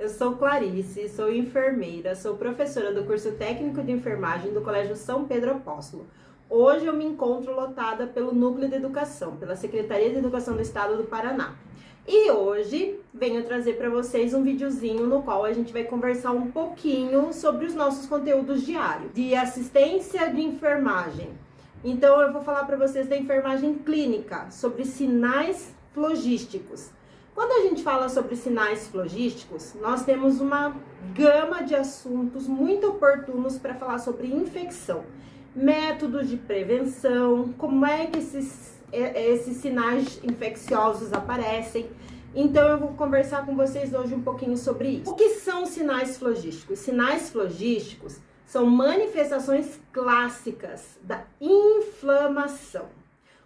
Eu sou Clarice, sou enfermeira, sou professora do curso técnico de enfermagem do Colégio São Pedro Apóstolo. Hoje eu me encontro lotada pelo Núcleo de Educação, pela Secretaria de Educação do Estado do Paraná. E hoje venho trazer para vocês um videozinho no qual a gente vai conversar um pouquinho sobre os nossos conteúdos diários de assistência de enfermagem. Então eu vou falar para vocês da enfermagem clínica, sobre sinais flogísticos. Quando a gente fala sobre sinais flogísticos, nós temos uma gama de assuntos muito oportunos para falar sobre infecção, métodos de prevenção, como é que esses sinais infecciosos aparecem. Então eu vou conversar com vocês hoje um pouquinho sobre isso. O que são sinais flogísticos? Sinais flogísticos são manifestações clássicas da inflamação,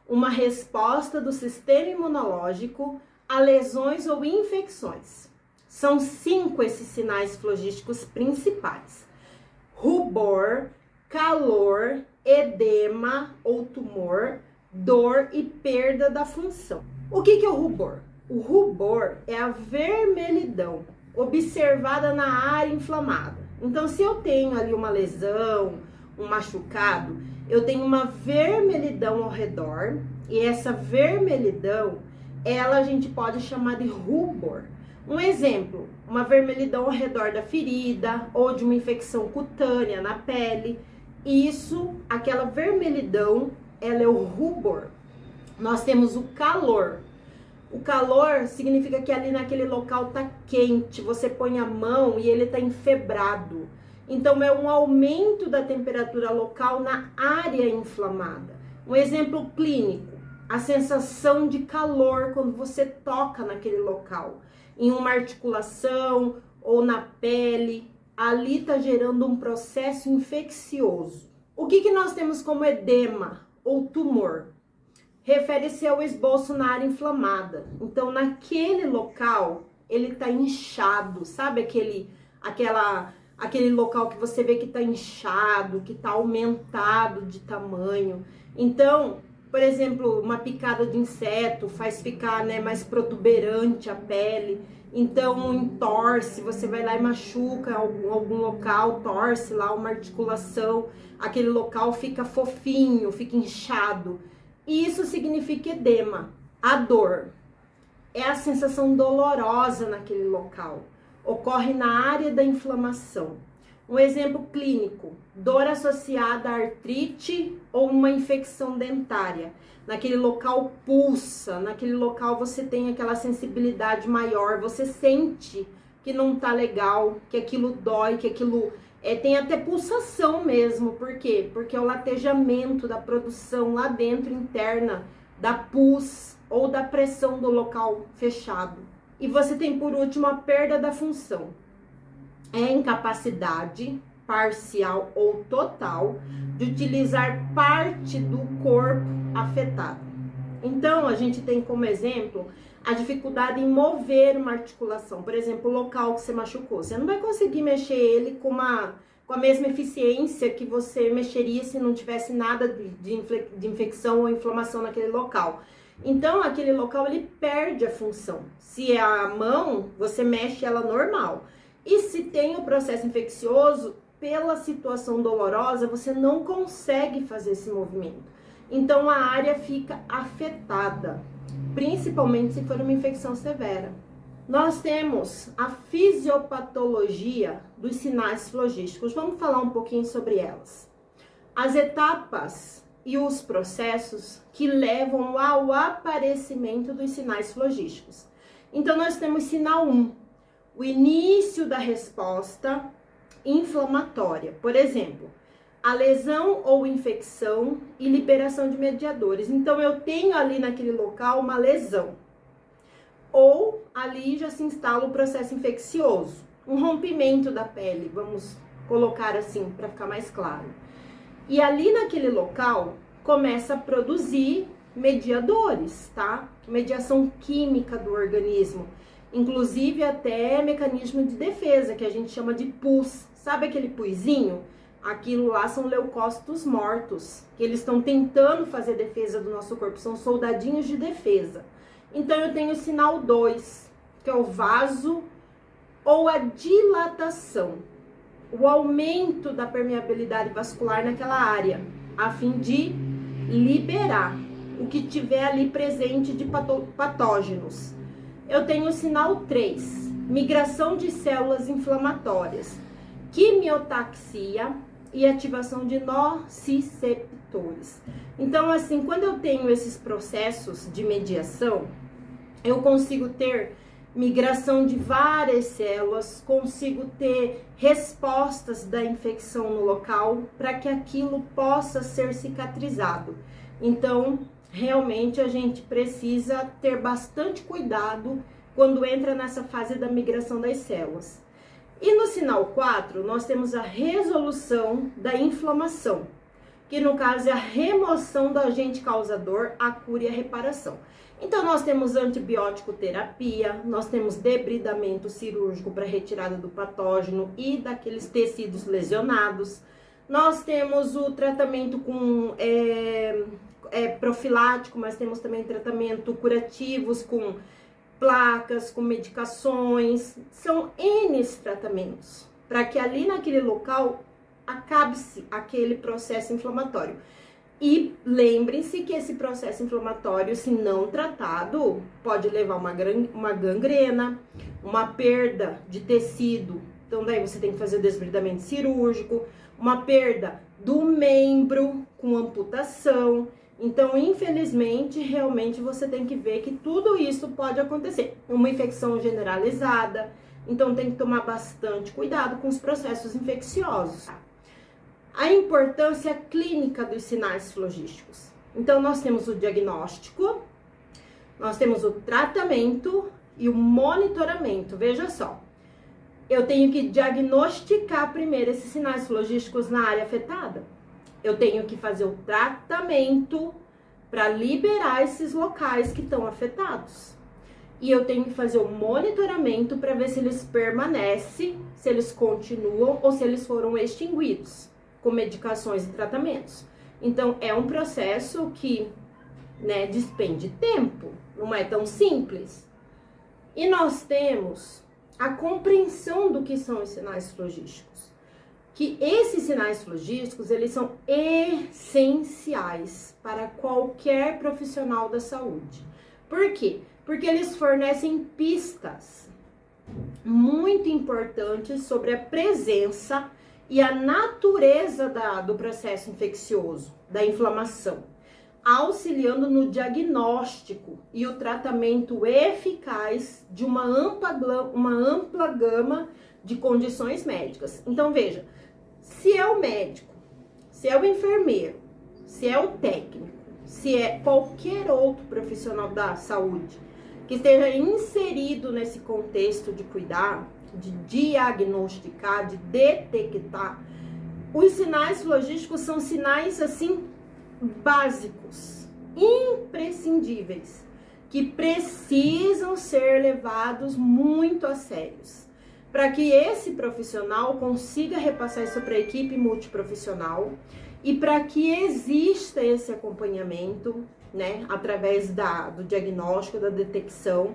uma resposta do sistema imunológico a lesões ou infecções. São 5 esses sinais flogísticos principais: rubor, calor, edema ou tumor, dor e perda da função. O que é o rubor? O rubor é a vermelhidão observada na área inflamada. Então, se eu tenho ali uma lesão, um machucado, eu tenho uma vermelhidão ao redor, e essa vermelhidão, ela a gente pode chamar de rubor. Um exemplo, uma vermelhidão ao redor da ferida ou de uma infecção cutânea na pele. Isso, aquela vermelhidão, ela é o rubor. Nós temos o calor. O calor significa que ali naquele local tá quente, você põe a mão e ele tá enfebrado. Então é um aumento da temperatura local na área inflamada. Um exemplo clínico: a sensação de calor quando você toca naquele local, em uma articulação ou na pele, ali está gerando um processo infeccioso. O que nós temos como edema ou tumor? Refere-se ao esboço na área inflamada. Então, naquele local, ele está inchado, sabe aquele local que você vê que está inchado, que está aumentado de tamanho. Então, por exemplo, uma picada de inseto faz ficar, mais protuberante a pele. Então, entorce, você vai lá e machuca algum local, torce lá uma articulação, aquele local fica fofinho, fica inchado. Isso significa edema. A dor é a sensação dolorosa naquele local. Ocorre na área da inflamação. Um exemplo clínico: dor associada a artrite ou uma infecção dentária. Naquele local pulsa, naquele local você tem aquela sensibilidade maior, você sente que não tá legal, que aquilo dói, que aquilo tem até pulsação mesmo. Por quê? Porque é o latejamento da produção lá dentro, interna, da pus ou da pressão do local fechado. E você tem, por último, a perda da função. É incapacidade parcial ou total de utilizar parte do corpo afetado. Então, a gente tem como exemplo a dificuldade em mover uma articulação. Por exemplo, o local que você machucou, você não vai conseguir mexer ele com a mesma eficiência que você mexeria se não tivesse nada de infecção ou inflamação naquele local. Então, aquele local, ele perde a função. Se é a mão, você mexe ela normal. E se tem o processo infeccioso, pela situação dolorosa, você não consegue fazer esse movimento. Então, a área fica afetada, principalmente se for uma infecção severa. Nós temos a fisiopatologia dos sinais flogísticos. Vamos falar um pouquinho sobre elas. As etapas e os processos que levam ao aparecimento dos sinais flogísticos. Então, nós temos sinal 1, o início da resposta inflamatória. Por exemplo, a lesão ou infecção e liberação de mediadores. Então, eu tenho ali naquele local uma lesão. Ou ali já se instala o processo infeccioso. Um rompimento da pele, vamos colocar assim para ficar mais claro. E ali naquele local começa a produzir mediadores, tá? Mediação química do organismo. Inclusive até mecanismo de defesa, que a gente chama de pus. Sabe aquele puzinho? Aquilo lá são leucócitos mortos, que eles estão tentando fazer defesa do nosso corpo, são soldadinhos de defesa. Então eu tenho o sinal 2, que é o vaso ou a dilatação, o aumento da permeabilidade vascular naquela área, a fim de liberar o que tiver ali presente de patógenos. Eu tenho o sinal 3, migração de células inflamatórias, quimiotaxia e ativação de nociceptores. Então, assim, quando eu tenho esses processos de mediação, eu consigo ter migração de várias células, consigo ter respostas da infecção no local para que aquilo possa ser cicatrizado. Então, realmente a gente precisa ter bastante cuidado quando entra nessa fase da migração das células. E no sinal 4, nós temos a resolução da inflamação, que no caso é a remoção do agente causador, a cura e a reparação. Então, nós temos antibiótico terapia, nós temos debridamento cirúrgico para retirada do patógeno e daqueles tecidos lesionados. Nós temos o tratamento com profilático, mas temos também tratamento curativos com placas, com medicações. São N tratamentos para que ali naquele local acabe-se aquele processo inflamatório. E lembrem-se que esse processo inflamatório, se não tratado, pode levar uma gangrena, uma perda de tecido. Então, daí você tem que fazer o desbridamento cirúrgico, uma perda do membro com amputação. Então, infelizmente, realmente você tem que ver que tudo isso pode acontecer. Uma infecção generalizada. Então, tem que tomar bastante cuidado com os processos infecciosos. A importância clínica dos sinais flogísticos. Então, nós temos o diagnóstico, nós temos o tratamento e o monitoramento. Veja só, eu tenho que diagnosticar primeiro esses sinais flogísticos na área afetada. Eu tenho que fazer o tratamento para liberar esses locais que estão afetados. E eu tenho que fazer o monitoramento para ver se eles permanecem, se eles continuam ou se eles foram extinguidos com medicações e tratamentos. Então, é um processo que, despende tempo, não é tão simples. E nós temos a compreensão do que são os sinais flogísticos. Que esses sinais flogísticos, eles são essenciais para qualquer profissional da saúde. Por quê? Porque eles fornecem pistas muito importantes sobre a presença e a natureza do processo infeccioso, da inflamação, auxiliando no diagnóstico e o tratamento eficaz de uma ampla gama de condições médicas. Então, veja, se é o médico, se é o enfermeiro, se é o técnico, se é qualquer outro profissional da saúde que esteja inserido nesse contexto de cuidar, de diagnosticar, de detectar, os sinais flogísticos são sinais, assim, básicos, imprescindíveis, que precisam ser levados muito a sérios, para que esse profissional consiga repassar isso para a equipe multiprofissional e para que exista esse acompanhamento, através do diagnóstico, da detecção,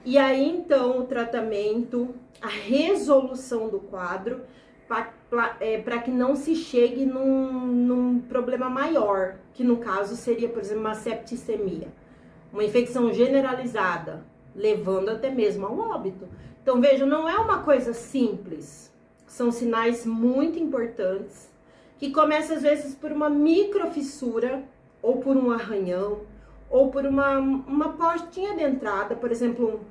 e aí então o tratamento, a resolução do quadro, para que não se chegue num problema maior, que no caso seria, por exemplo, uma septicemia, uma infecção generalizada, levando até mesmo ao óbito. Então, veja, não é uma coisa simples, são sinais muito importantes, que começam às vezes por uma microfissura, ou por um arranhão, ou por uma portinha de entrada. Por exemplo,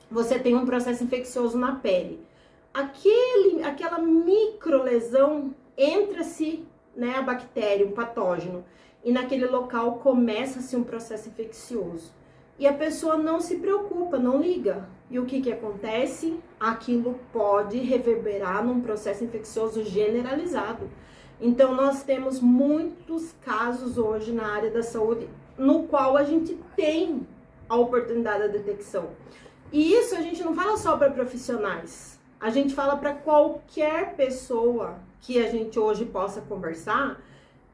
você tem um processo infeccioso na pele. Aquela microlesão, entra-se a bactéria, um patógeno, e naquele local começa-se um processo infeccioso. E a pessoa não se preocupa, não liga. E o que acontece? Aquilo pode reverberar num processo infeccioso generalizado. Então, nós temos muitos casos hoje na área da saúde no qual a gente tem a oportunidade da detecção. E isso a gente não fala só para profissionais, a gente fala para qualquer pessoa que a gente hoje possa conversar.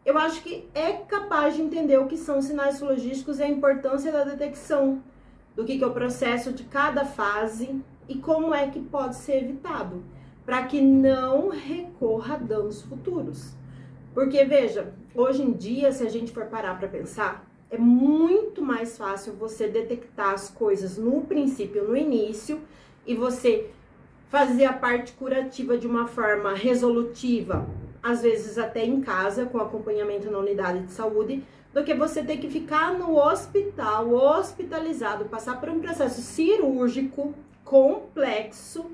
Eu acho que é capaz de entender o que são sinais flogísticos e a importância da detecção, do que é o processo de cada fase, e como é que pode ser evitado, para que não recorra a danos futuros. Porque, veja, hoje em dia, se a gente for parar para pensar, é muito mais fácil você detectar as coisas no princípio, no início, e você fazer a parte curativa de uma forma resolutiva, às vezes até em casa, com acompanhamento na unidade de saúde, do que você ter que ficar no hospital, hospitalizado, passar por um processo cirúrgico complexo,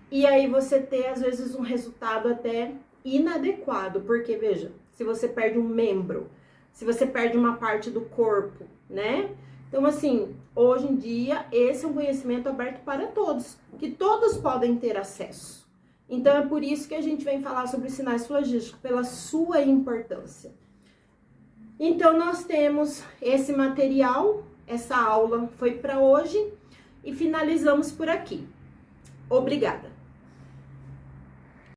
e aí você ter, às vezes, um resultado até inadequado, porque, veja, se você perde um membro, se você perde uma parte do corpo, né? Então, assim, hoje em dia, esse é um conhecimento aberto para todos, que todos podem ter acesso. Então, é por isso que a gente vem falar sobre sinais flogísticos, pela sua importância. Então, nós temos esse material, essa aula foi para hoje, e finalizamos por aqui. Obrigada!